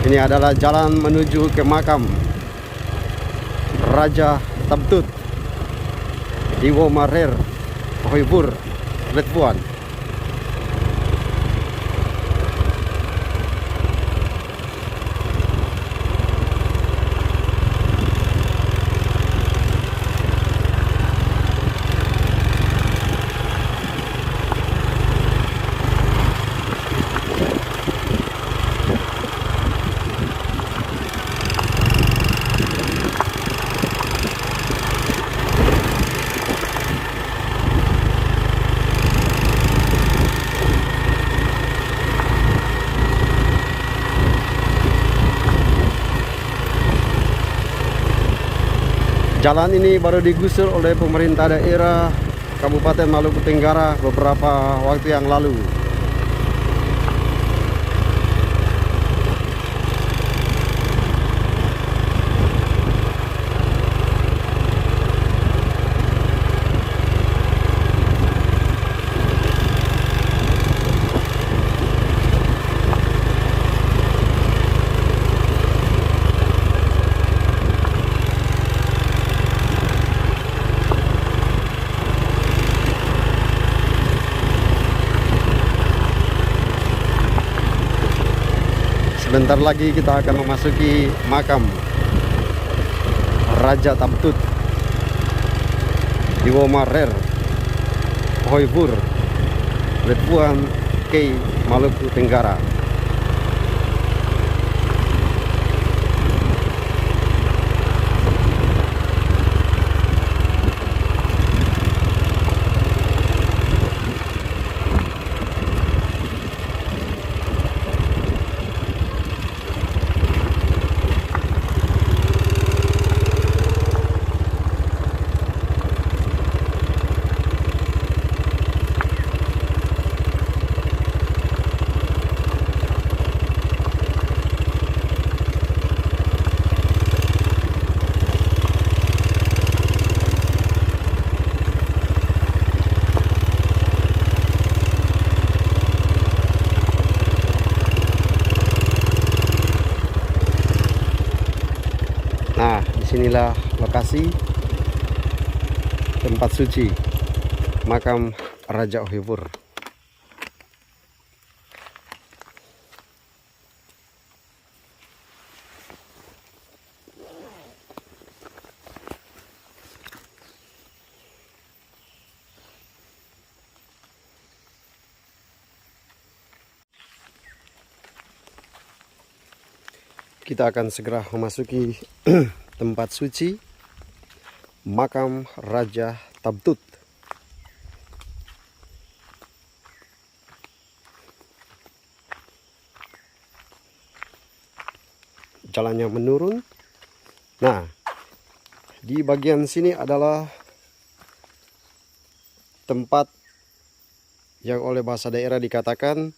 Ini adalah jalan menuju ke makam Raja Tabtut di Womarer, Hoibur, Letpuan. Jalan ini baru digusur oleh pemerintah daerah Kabupaten Maluku Tenggara beberapa waktu yang lalu. Sebentar lagi kita akan memasuki makam Raja Tabtut di Womarer, Hoibur, Letpuan, Kei, Maluku Tenggara. Nah, disinilah lokasi tempat suci makam Raja Hoibur. Kita akan segera memasuki tempat suci makam Raja Tabtut. Jalannya menurun. Nah, di bagian sini adalah tempat yang oleh bahasa daerah dikatakan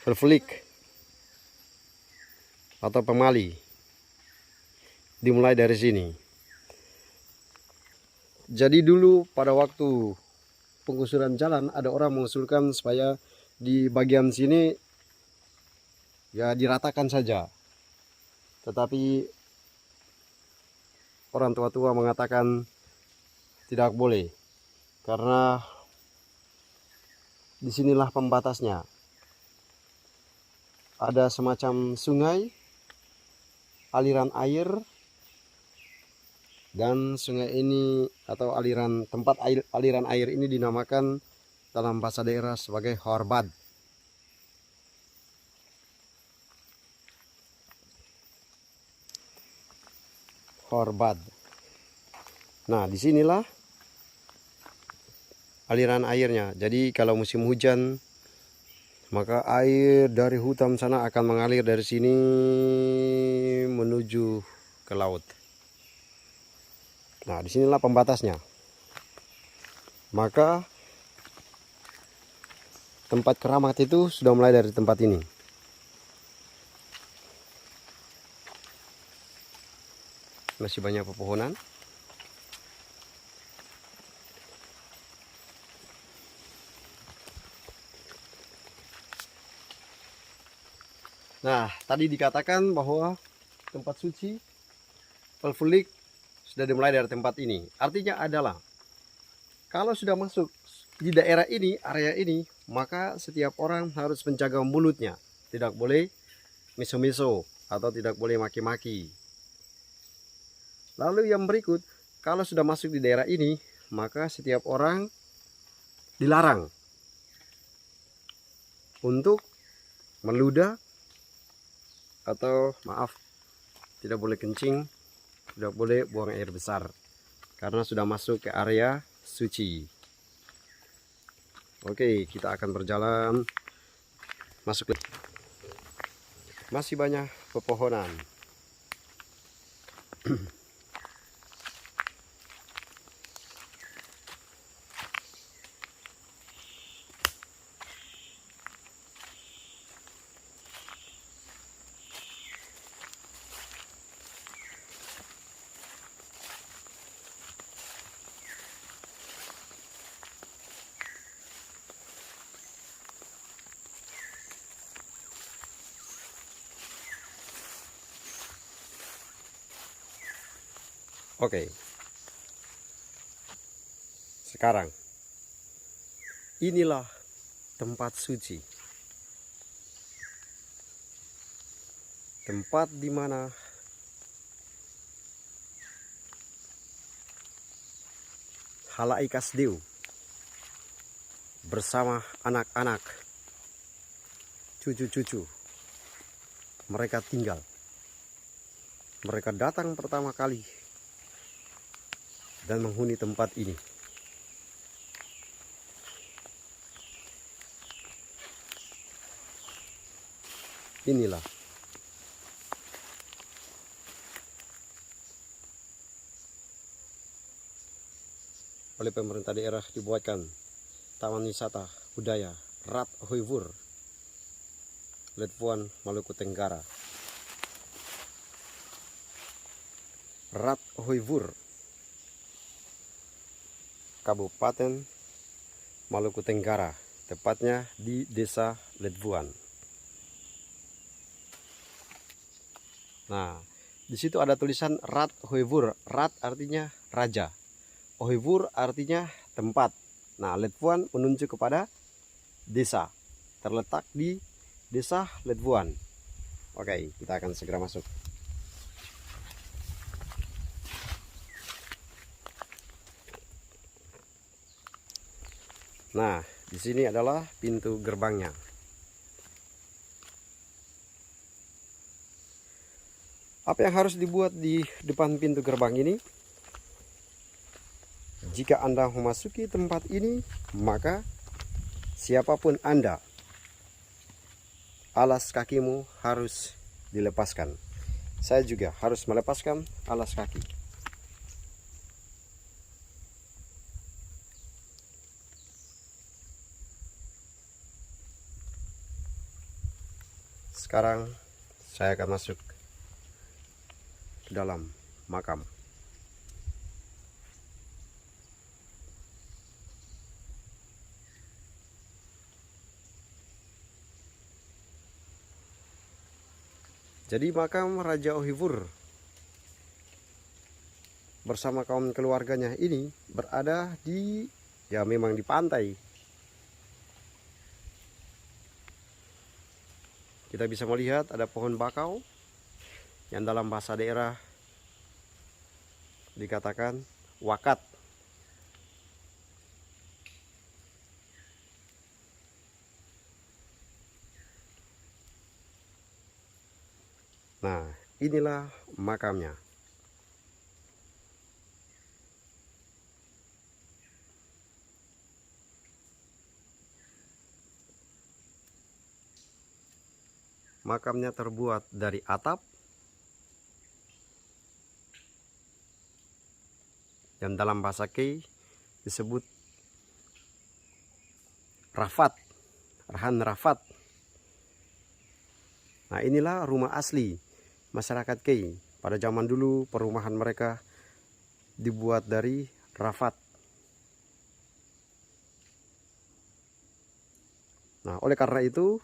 Helflik atau pemali. Dimulai dari sini. Jadi dulu pada waktu penggusuran jalan ada orang mengusulkan supaya di bagian sini ya diratakan saja. Tetapi orang tua-tua mengatakan tidak boleh karena disinilah pembatasnya. Ada semacam sungai, aliran air, dan sungai ini atau aliran air ini dinamakan dalam bahasa daerah sebagai Horbad. Horbad. Nah, disinilah aliran airnya. Jadi kalau musim hujan, maka air dari hutan sana akan mengalir dari sini menuju ke laut. Nah, disinilah pembatasnya. Maka tempat keramat itu sudah mulai dari tempat ini. Masih banyak pepohonan. Nah, tadi dikatakan bahwa tempat suci Pelfulik sudah dimulai dari tempat ini. Artinya adalah kalau sudah masuk di daerah ini, area ini, maka setiap orang harus menjaga mulutnya. Tidak boleh miso-miso atau tidak boleh maki-maki. Lalu yang berikut, kalau sudah masuk di daerah ini, maka setiap orang dilarang untuk meludah atau maaf, tidak boleh kencing, tidak boleh buang air besar karena sudah masuk ke area suci. Oke, kita akan berjalan masuk. Masih banyak pepohonan. Oke. Sekarang inilah tempat suci. Tempat di mana halaikas Dew bersama anak-anak, cucu-cucu mereka tinggal. Mereka datang pertama kali dan menghuni tempat ini. Inilah oleh pemerintah daerah dibuatkan Taman Wisata Budaya Rat Hoivur, Letvuan, Maluku Tenggara. Rat Hoivur, Kabupaten Maluku Tenggara, tepatnya di Desa Letvuan. Nah, di situ ada tulisan Rat Hoivur. Rat artinya raja, Hoivur artinya tempat. Nah, Letvuan menunjuk kepada desa, terletak di Desa Letvuan. Oke, kita akan segera masuk. Nah, di sini adalah pintu gerbangnya. Apa yang harus dibuat di depan pintu gerbang ini? Jika Anda memasuki tempat ini, maka siapapun Anda, alas kakimu harus dilepaskan. Saya juga harus melepaskan alas kaki. Sekarang saya akan masuk ke dalam makam. Jadi makam Raja Hoivur bersama kaum keluarganya ini berada di, ya memang di pantai. Kita bisa melihat ada pohon bakau yang dalam bahasa daerah dikatakan wakat. Nah, inilah makamnya. Makamnya terbuat dari atap yang dalam bahasa Kei disebut rafat, rahan rafat. Nah, inilah rumah asli masyarakat Kei. Pada zaman dulu perumahan mereka dibuat dari rafat. Nah, oleh karena itu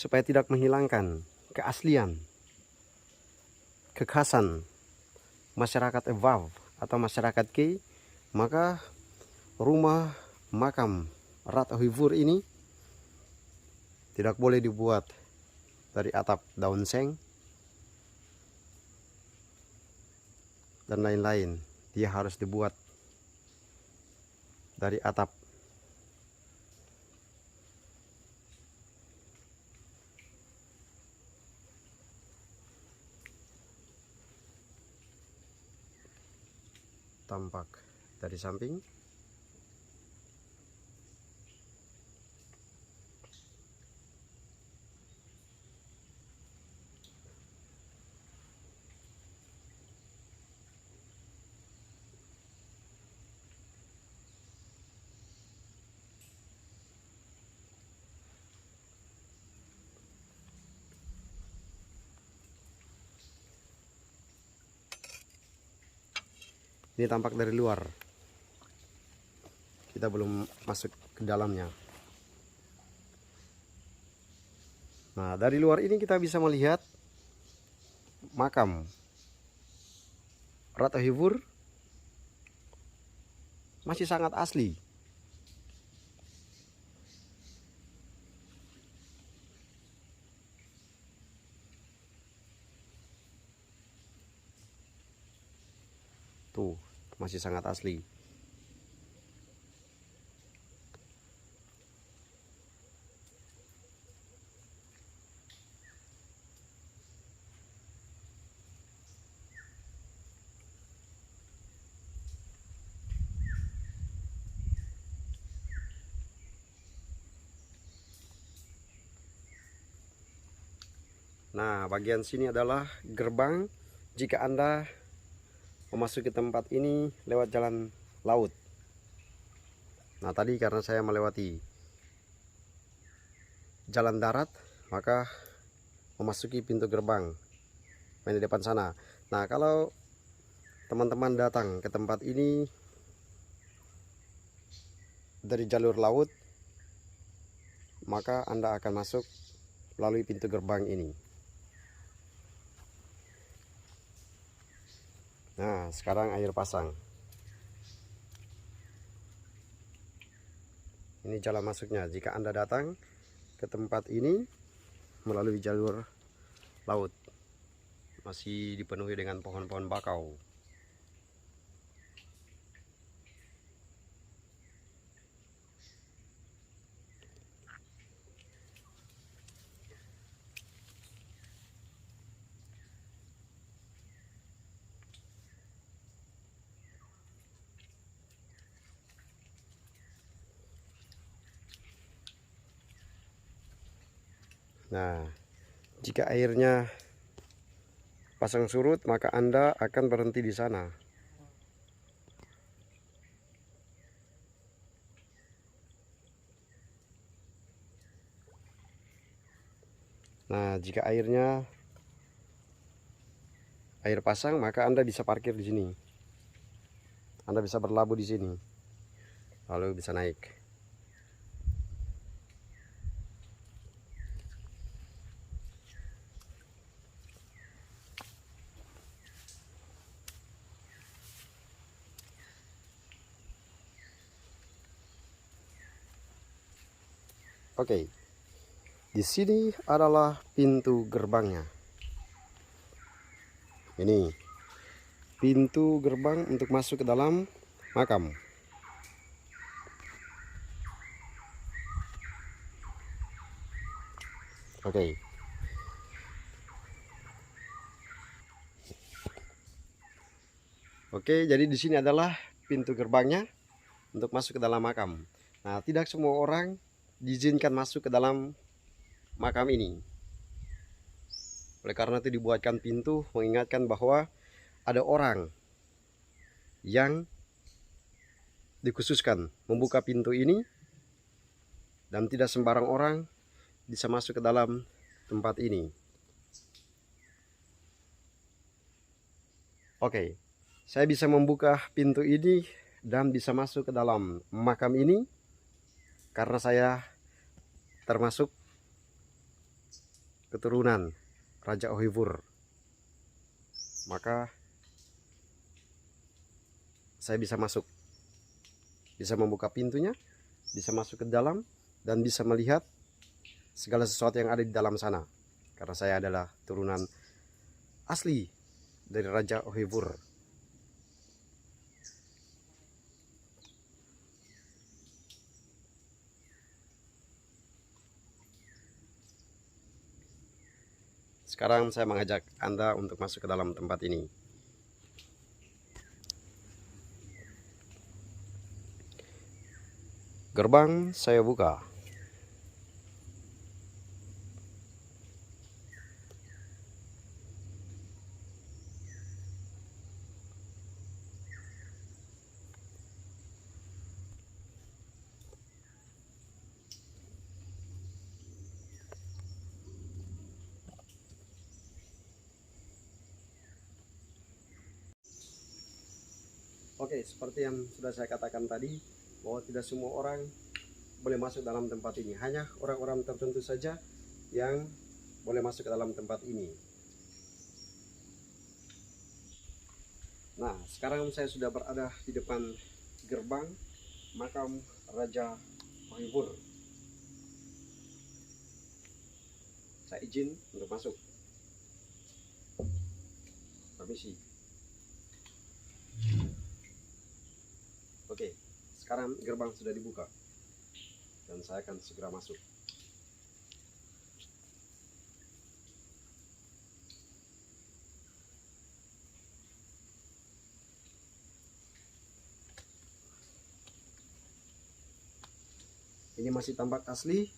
supaya tidak menghilangkan keaslian, kekhasan masyarakat Ewaw atau masyarakat Kei, maka rumah makam Rat Ohivur ini tidak boleh dibuat dari atap daun seng dan lain-lain. Dia harus dibuat dari atap. Tampak dari samping. Ini tampak dari luar. Kita belum masuk ke dalamnya. Nah, dari luar ini kita bisa melihat makam Rat Ohivur masih sangat asli. Tuh, masih sangat asli. Nah, bagian sini adalah gerbang jika Anda memasuki tempat ini lewat jalan laut. Nah, tadi karena saya melewati jalan darat, maka memasuki pintu gerbang main di depan sana. Nah, kalau teman-teman datang ke tempat ini dari jalur laut, maka Anda akan masuk melalui pintu gerbang ini. Nah, sekarang air pasang. Ini jalan masuknya jika Anda datang ke tempat ini melalui jalur laut. Masih dipenuhi dengan pohon-pohon bakau. Nah, jika airnya pasang surut, maka Anda akan berhenti di sana. Nah, jika air pasang, maka Anda bisa parkir di sini. Anda bisa berlabuh di sini, lalu bisa naik. Oke, di sini adalah pintu gerbangnya. Ini pintu gerbang untuk masuk ke dalam makam. Oke. Oke, jadi di sini adalah pintu gerbangnya untuk masuk ke dalam makam. Nah, tidak semua orang diizinkan masuk ke dalam makam ini. Oleh karena itu dibuatkan pintu mengingatkan bahwa ada orang yang dikhususkan membuka pintu ini dan tidak sembarang orang bisa masuk ke dalam tempat ini. Oke, saya bisa membuka pintu ini dan bisa masuk ke dalam makam ini karena saya termasuk keturunan Raja Ohivur, maka saya bisa masuk, bisa membuka pintunya, bisa masuk ke dalam, dan bisa melihat segala sesuatu yang ada di dalam sana, karena saya adalah turunan asli dari Raja Ohivur. Sekarang saya mengajak Anda untuk masuk ke dalam tempat ini. Gerbang saya buka. Oke, seperti yang sudah saya katakan tadi, bahwa tidak semua orang boleh masuk dalam tempat ini. Hanya orang-orang tertentu saja yang boleh masuk ke dalam tempat ini. Nah, sekarang saya sudah berada di depan gerbang makam Raja Ohivur. Saya izin untuk masuk. Permisi. Oke, sekarang gerbang sudah dibuka dan saya akan segera masuk. Ini masih tampak asli.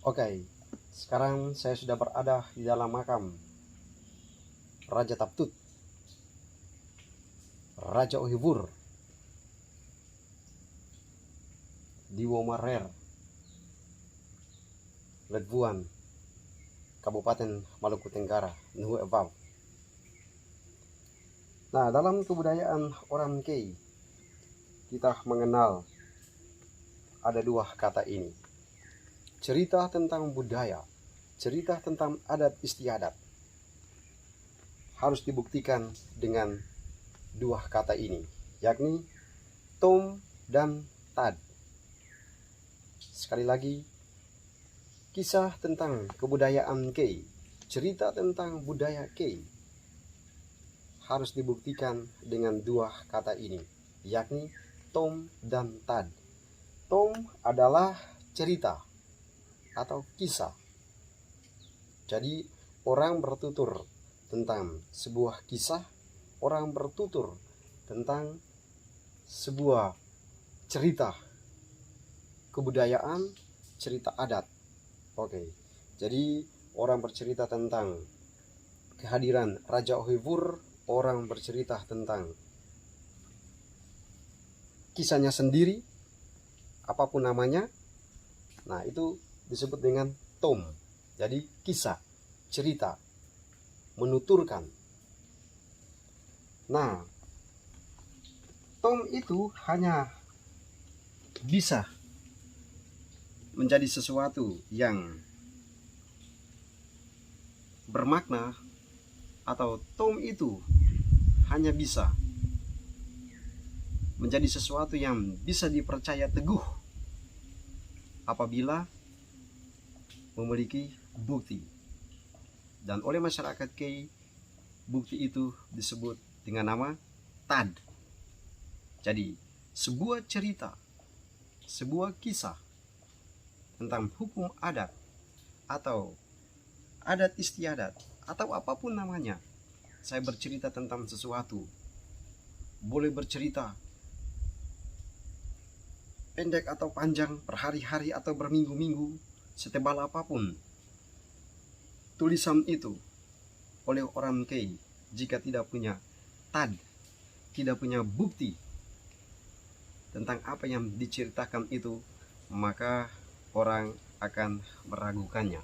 Oke, sekarang saya sudah berada di dalam makam Raja Taptut, Raja Ohivur di Womarer, Ledbuan, Kabupaten Maluku Tenggara, Nuhu Evav. Nah, dalam kebudayaan orang Kei, kita mengenal ada dua kata ini. Cerita tentang budaya, cerita tentang adat istiadat, harus dibuktikan dengan dua kata ini, yakni Tom dan Tad. Sekali lagi, kisah tentang kebudayaan Kei, cerita tentang budaya Kei, harus dibuktikan dengan dua kata ini, yakni Tom dan Tad. Tom adalah cerita atau kisah. Jadi orang bertutur tentang sebuah kisah, orang bertutur tentang sebuah cerita kebudayaan, cerita adat. Oke, jadi orang bercerita tentang kehadiran Raja Ohivur, orang bercerita tentang kisahnya sendiri, apapun namanya. Nah, itu disebut dengan tom. Jadi kisah, cerita, menuturkan. Nah, tom itu hanya bisa menjadi sesuatu yang bermakna, atau tom itu hanya bisa menjadi sesuatu yang bisa dipercaya teguh apabila memiliki bukti. Dan oleh masyarakat Kei, bukti itu disebut dengan nama Tad. Jadi sebuah cerita, sebuah kisah tentang hukum adat atau adat istiadat atau apapun namanya, saya bercerita tentang sesuatu, boleh bercerita pendek atau panjang, berhari-hari atau berminggu-minggu, setebal apapun tulisan itu oleh orang Kei, jika tidak punya Tad, tidak punya bukti tentang apa yang diceritakan itu, maka orang akan meragukannya.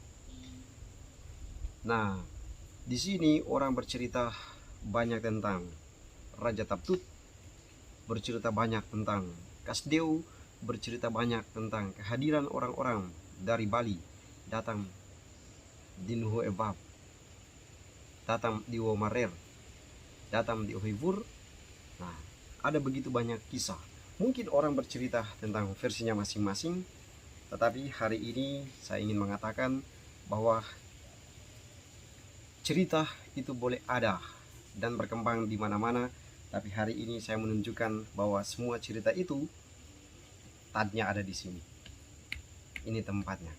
Nah, di sini orang bercerita banyak tentang Raja Taptut, bercerita banyak tentang Kasdeo bercerita banyak tentang kehadiran orang-orang dari Bali datang di Nuho Ebab, datang di Womarer, datang di Ohivur. Nah, ada begitu banyak kisah. Mungkin orang bercerita tentang versinya masing-masing, tetapi hari ini saya ingin mengatakan bahwa cerita itu boleh ada dan berkembang di mana-mana, tapi hari ini saya menunjukkan bahwa semua cerita itu tadinya ada di sini. Ini tempatnya.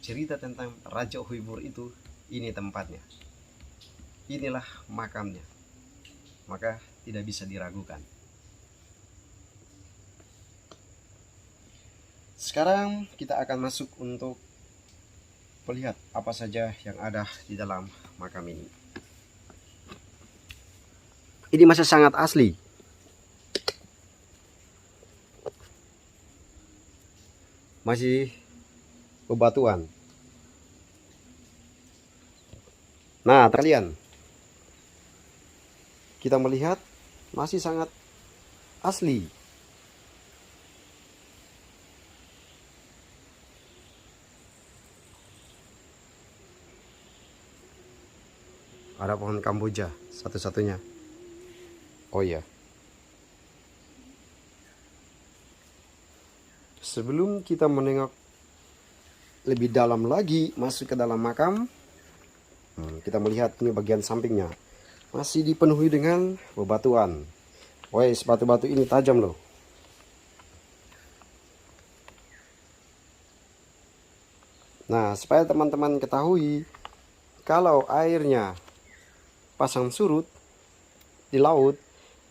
Cerita tentang Raja Ohivur itu, ini tempatnya. Inilah makamnya. Maka tidak bisa diragukan. Sekarang kita akan masuk untuk melihat apa saja yang ada di dalam makam ini. Ini masih sangat asli. Masih bebatuan. Nah, kalian, kita melihat masih sangat asli. Ada pohon Kamboja satu-satunya. Oh iya. Sebelum kita menengok lebih dalam lagi masuk ke dalam makam, kita melihat ini bagian sampingnya. Masih dipenuhi dengan bebatuan. Wes, batu-batu ini tajam loh. Nah, supaya teman-teman ketahui, kalau airnya pasang surut di laut,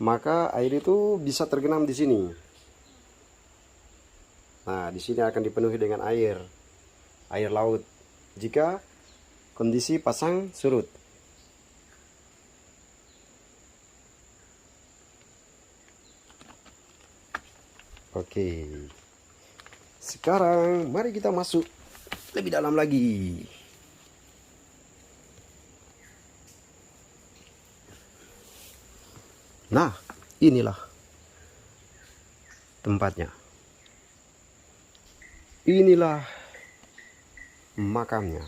maka air itu bisa tergenang di sini. Nah, di sini akan dipenuhi dengan air laut jika kondisi pasang surut. Oke. Sekarang mari kita masuk lebih dalam lagi. Nah, inilah tempatnya. Inilah makamnya.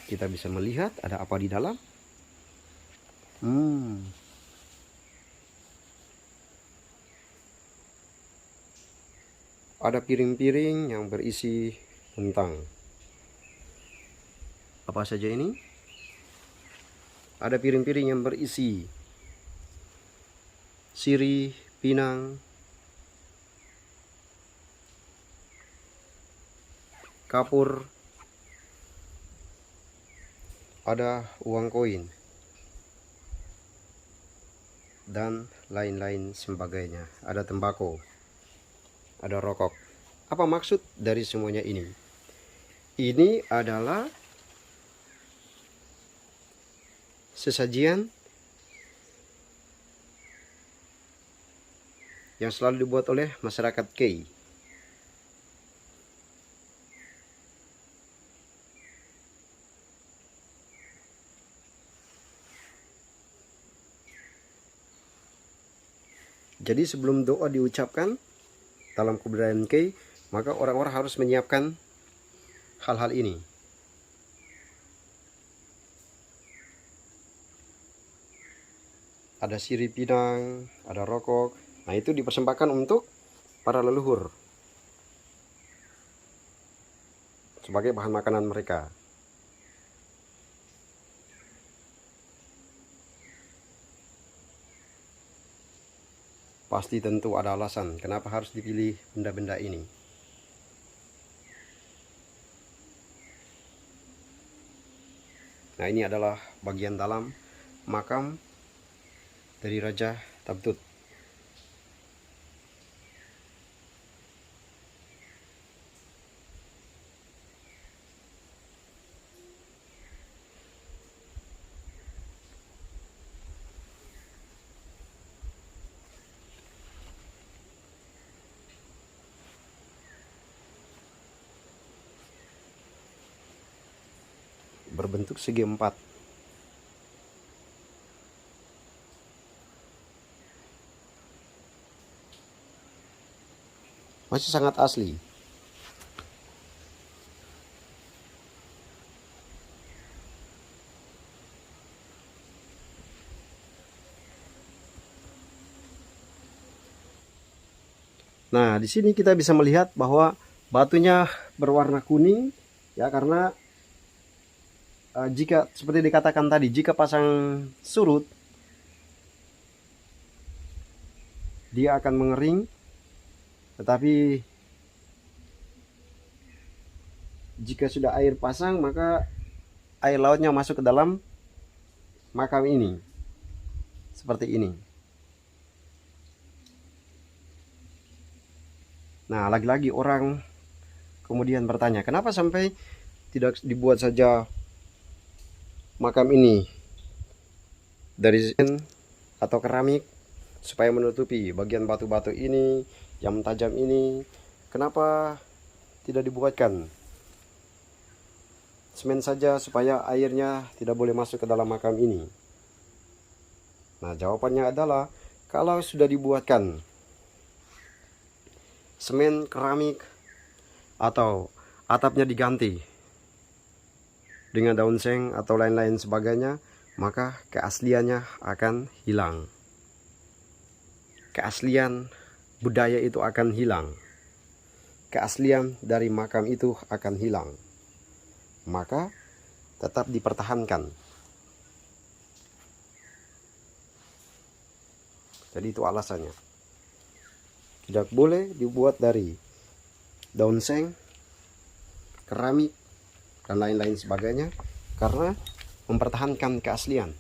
Kita bisa melihat ada apa di dalam. Ada piring-piring yang berisi kentang. Apa saja ini? Ada piring-piring yang berisi sirih, pinang, kapur, ada uang koin, dan lain-lain sebagainya. Ada tembakau, ada rokok. Apa maksud dari semuanya ini? Ini adalah sesajian yang selalu dibuat oleh masyarakat Kei. Jadi sebelum doa diucapkan dalam kebudayaan Kei, maka orang-orang harus menyiapkan hal-hal ini. Ada sirih pinang, ada rokok. Nah, itu dipersembahkan untuk para leluhur sebagai bahan makanan mereka. Pasti tentu ada alasan kenapa harus dipilih benda-benda ini. Nah, ini adalah bagian dalam makam dari Raja Tabtut. Berbentuk segi empat. masih sangat asli. Nah, di sini kita bisa melihat bahwa batunya berwarna kuning ya, karena jika seperti dikatakan tadi, jika pasang surut dia akan mengering, tetapi jika sudah air pasang maka air lautnya masuk ke dalam makam ini seperti ini. Nah, lagi-lagi orang kemudian bertanya, kenapa sampai tidak dibuat saja makam ini dari zen atau keramik supaya menutupi bagian batu-batu ini, jam tajam ini? Kenapa tidak dibuatkan semen saja supaya airnya tidak boleh masuk ke dalam makam ini? Nah, jawabannya adalah kalau sudah dibuatkan semen, keramik, atau atapnya diganti dengan daun seng atau lain-lain sebagainya, maka keasliannya akan hilang. Keaslian budaya itu akan hilang. Keaslian dari makam itu akan hilang. Maka tetap dipertahankan. Jadi itu alasannya. Tidak boleh dibuat dari daun seng, keramik, dan lain-lain sebagainya, karena mempertahankan keaslian.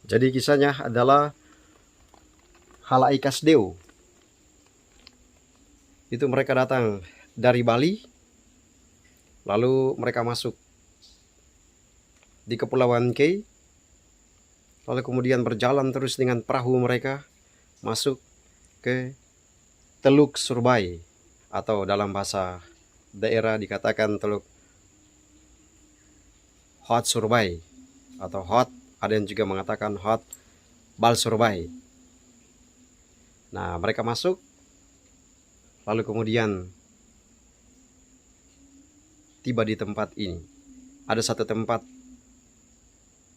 Jadi kisahnya adalah Halaikas Deo. Itu mereka datang dari Bali, lalu mereka masuk di Kepulauan Kei, lalu kemudian berjalan terus dengan perahu mereka masuk ke Teluk Surbai, atau dalam bahasa daerah dikatakan Teluk Hot Surbai atau Hot, ada yang juga mengatakan Hot Bal Surbai. Nah, mereka masuk, lalu kemudian tiba di tempat ini. Ada satu tempat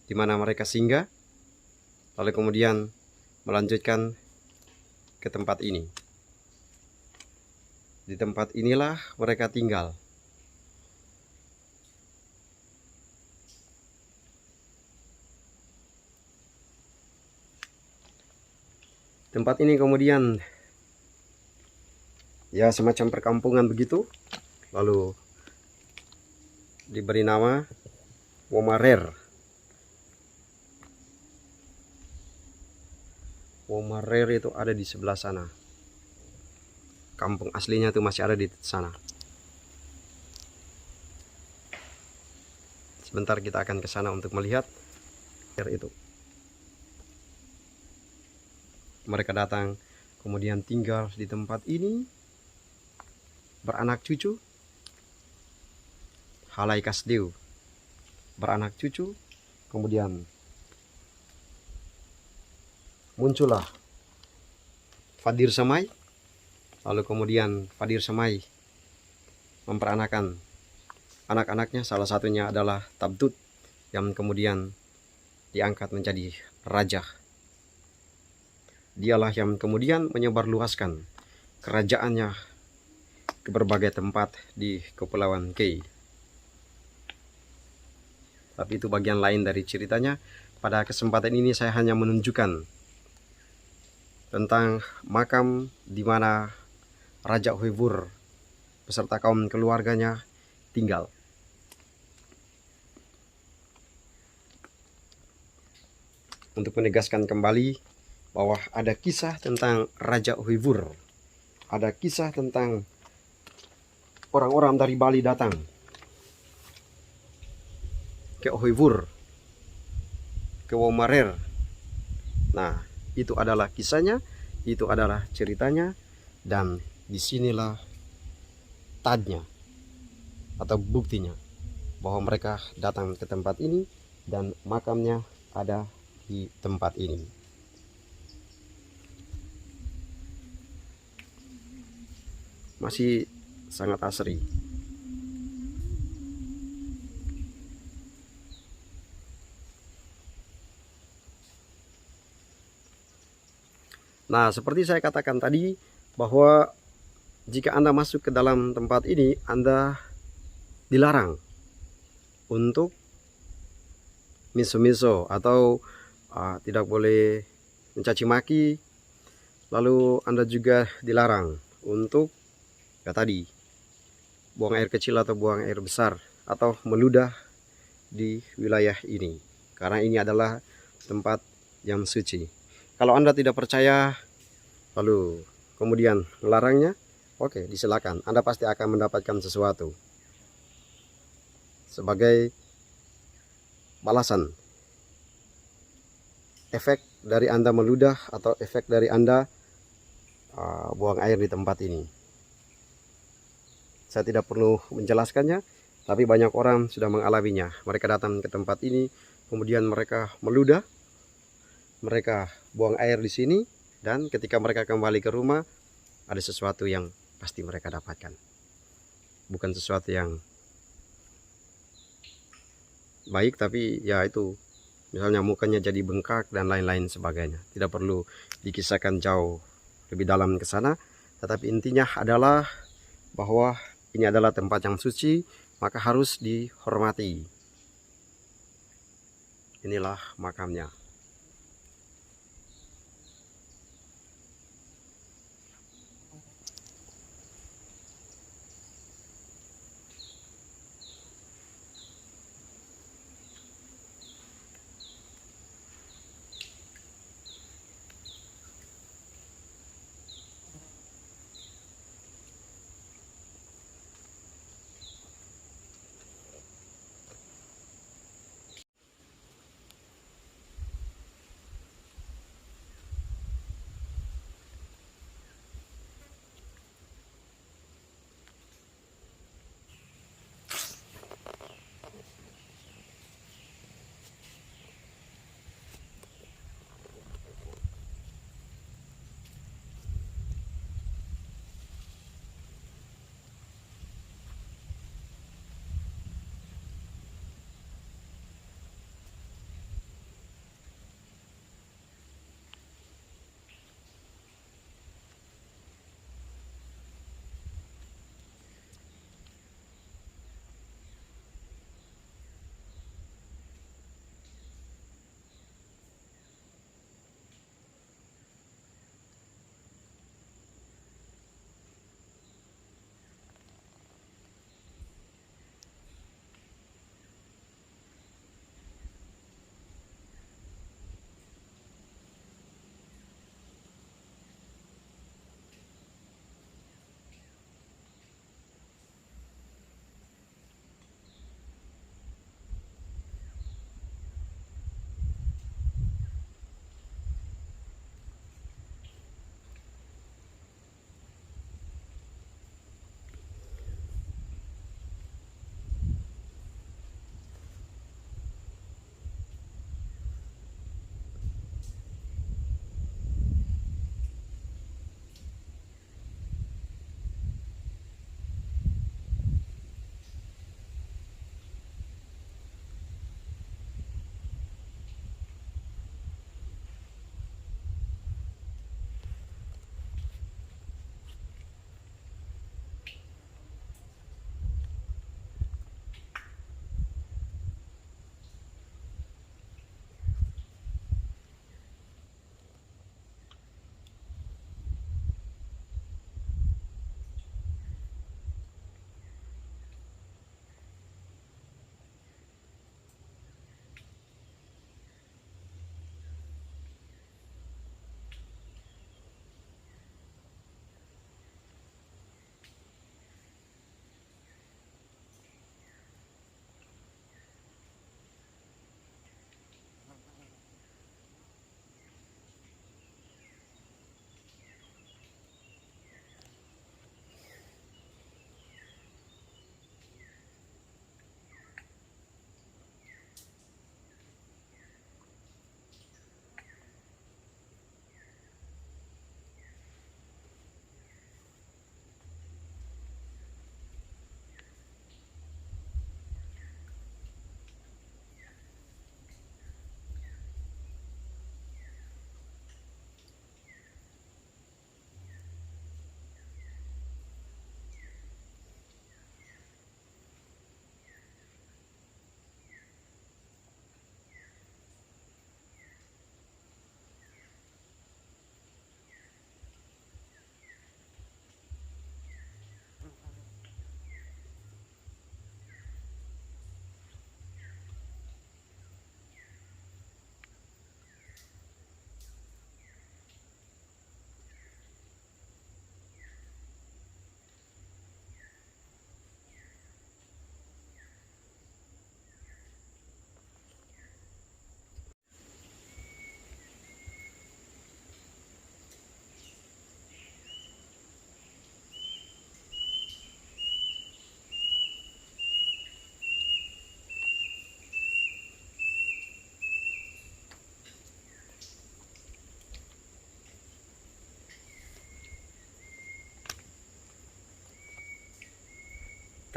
di mana mereka singgah, lalu kemudian melanjutkan ke tempat ini. Di tempat inilah mereka tinggal. Tempat ini kemudian ya semacam perkampungan begitu, lalu diberi nama Womarer. Womarer itu ada di sebelah sana. Kampung aslinya itu masih ada di sana. Sebentar kita akan ke sana untuk melihat itu. Mereka datang kemudian tinggal di tempat ini, beranak cucu. Halaikas Deo beranak cucu, kemudian muncullah Fadir Samai, Lalu kemudian Padir Semai memperanakan anak-anaknya, salah satunya adalah Tabtut yang kemudian diangkat menjadi raja. Dialah yang kemudian menyebarluaskan kerajaannya ke berbagai tempat di Kepulauan Kei. Tapi itu bagian lain dari ceritanya. Pada kesempatan ini saya hanya menunjukkan tentang makam di mana Raja Huibur beserta kaum keluarganya tinggal. Untuk menegaskan kembali bahwa ada kisah tentang Raja Huibur, ada kisah tentang orang-orang dari Bali datang ke Huibur, ke Womarer. Nah, itu adalah kisahnya, itu adalah ceritanya, dan disinilah tadnya atau buktinya bahwa mereka datang ke tempat ini dan makamnya ada di tempat ini. Masih sangat asri. Nah, seperti saya katakan tadi, bahwa jika Anda masuk ke dalam tempat ini, Anda dilarang untuk miso-miso atau tidak boleh mencaci maki. Lalu Anda juga dilarang untuk tadi buang air kecil atau buang air besar atau meludah di wilayah ini, karena ini adalah tempat yang suci. Kalau Anda tidak percaya lalu kemudian melarangnya, oke, disilakan. Anda pasti akan mendapatkan sesuatu sebagai balasan efek dari Anda meludah atau efek dari Anda buang air di tempat ini. Saya tidak perlu menjelaskannya, tapi banyak orang sudah mengalaminya. Mereka datang ke tempat ini, kemudian mereka meludah, mereka buang air di sini, dan ketika mereka kembali ke rumah, ada sesuatu yang pasti mereka dapatkan. Bukan sesuatu yang baik, tapi ya itu, misalnya mukanya jadi bengkak dan lain-lain sebagainya. Tidak perlu dikisahkan jauh lebih dalam ke sana, tetapi intinya adalah bahwa ini adalah tempat yang suci, maka harus dihormati. Inilah makamnya.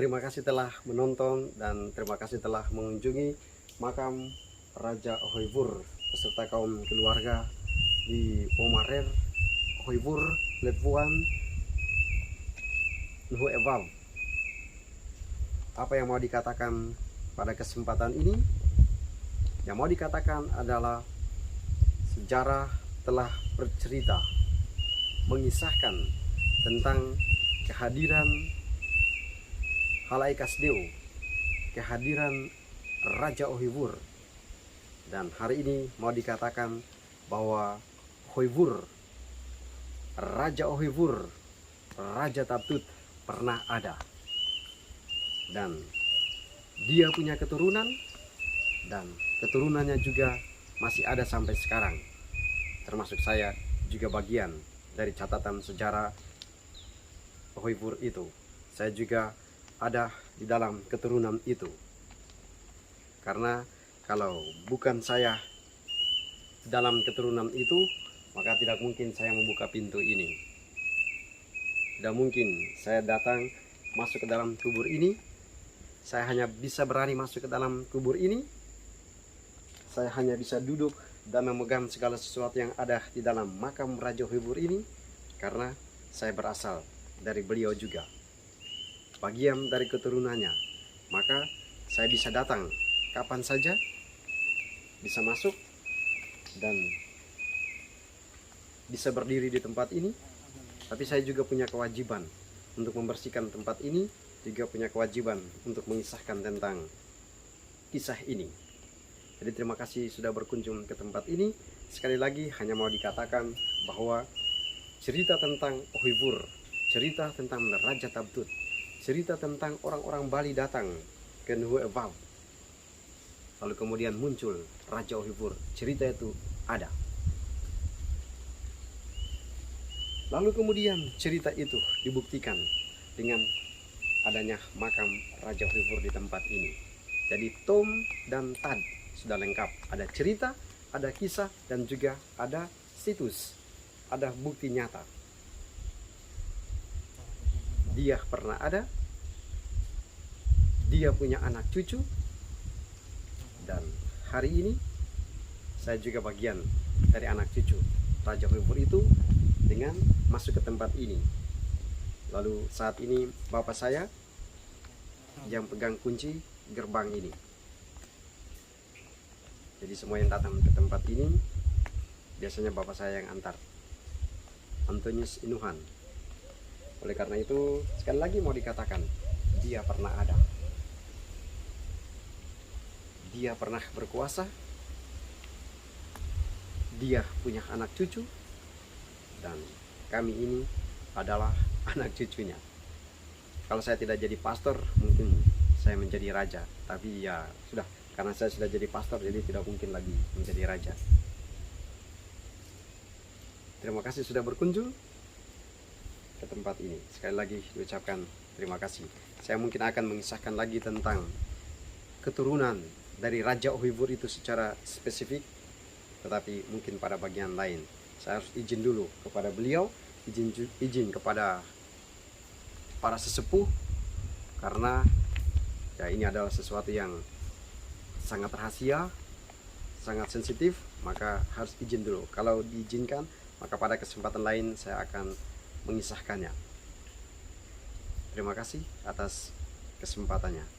Terima kasih telah menonton dan terima kasih telah mengunjungi makam Raja Ahoiwur beserta kaum keluarga di Pomarer, Ahoiwur, Letvuan, Nuhu Evav. Apa yang mau dikatakan pada kesempatan ini? Yang mau dikatakan adalah sejarah telah bercerita, mengisahkan tentang kehadiran Halaikas Deo, kehadiran Raja Ahoiwur. Dan hari ini mau dikatakan bahwa Ahoiwur, Raja Ahoiwur, Raja Tabtut pernah ada. Dan dia punya keturunan dan keturunannya juga masih ada sampai sekarang. Termasuk saya juga bagian dari catatan sejarah Ahoiwur itu. Saya juga ada di dalam keturunan itu. Karena kalau bukan saya dalam keturunan itu, maka tidak mungkin saya membuka pintu ini. Tidak mungkin saya datang masuk ke dalam kubur ini. Saya hanya bisa berani masuk ke dalam kubur ini. Saya hanya bisa duduk dan memegang segala sesuatu yang ada di dalam makam Raja Ahoiwur ini, karena saya berasal dari beliau juga, bagian dari keturunannya. Maka saya bisa datang kapan saja, bisa masuk dan bisa berdiri di tempat ini. Tapi saya juga punya kewajiban untuk membersihkan tempat ini, juga punya kewajiban untuk mengisahkan tentang kisah ini. Jadi terima kasih sudah berkunjung ke tempat ini. Sekali lagi hanya mau dikatakan bahwa cerita tentang Ahoiwur, cerita tentang Raja Tabtut, cerita tentang orang-orang Bali datang ke Nuhu Evav, lalu kemudian muncul Raja Ahoiwur. Cerita itu ada. Lalu kemudian cerita itu dibuktikan dengan adanya makam Raja Ahoiwur di tempat ini. Jadi Tom dan Tad sudah lengkap. Ada cerita, ada kisah, dan juga ada situs, ada bukti nyata. Dia pernah ada, dia punya anak cucu, dan hari ini saya juga bagian dari anak cucu Raja Ahoiwur itu dengan masuk ke tempat ini. Lalu saat ini bapak saya yang pegang kunci gerbang ini. Jadi semua yang datang ke tempat ini biasanya bapak saya yang antar, Antonius Inuhan. Oleh karena itu sekali lagi mau dikatakan, dia pernah ada, dia pernah berkuasa, dia punya anak cucu, dan kami ini adalah anak cucunya. Kalau saya tidak jadi pastor, mungkin saya menjadi raja. Tapi ya sudah, karena saya sudah jadi pastor, jadi tidak mungkin lagi menjadi raja. Terima kasih sudah berkunjung ke tempat ini. Sekali lagi diucapkan terima kasih. Saya mungkin akan mengisahkan lagi tentang keturunan dari Raja Ahoiwur itu secara spesifik, tetapi mungkin pada bagian lain. Saya harus izin dulu kepada beliau, izin kepada para sesepuh, karena ya ini adalah sesuatu yang sangat rahasia, sangat sensitif, maka harus izin dulu. Kalau diizinkan, maka pada kesempatan lain saya akan mengisahkannya. Terima kasih atas kesempatannya.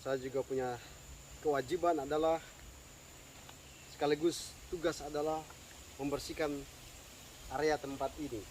saya juga punya kewajiban adalah sekaligus tugas adalah membersihkan area tempat ini.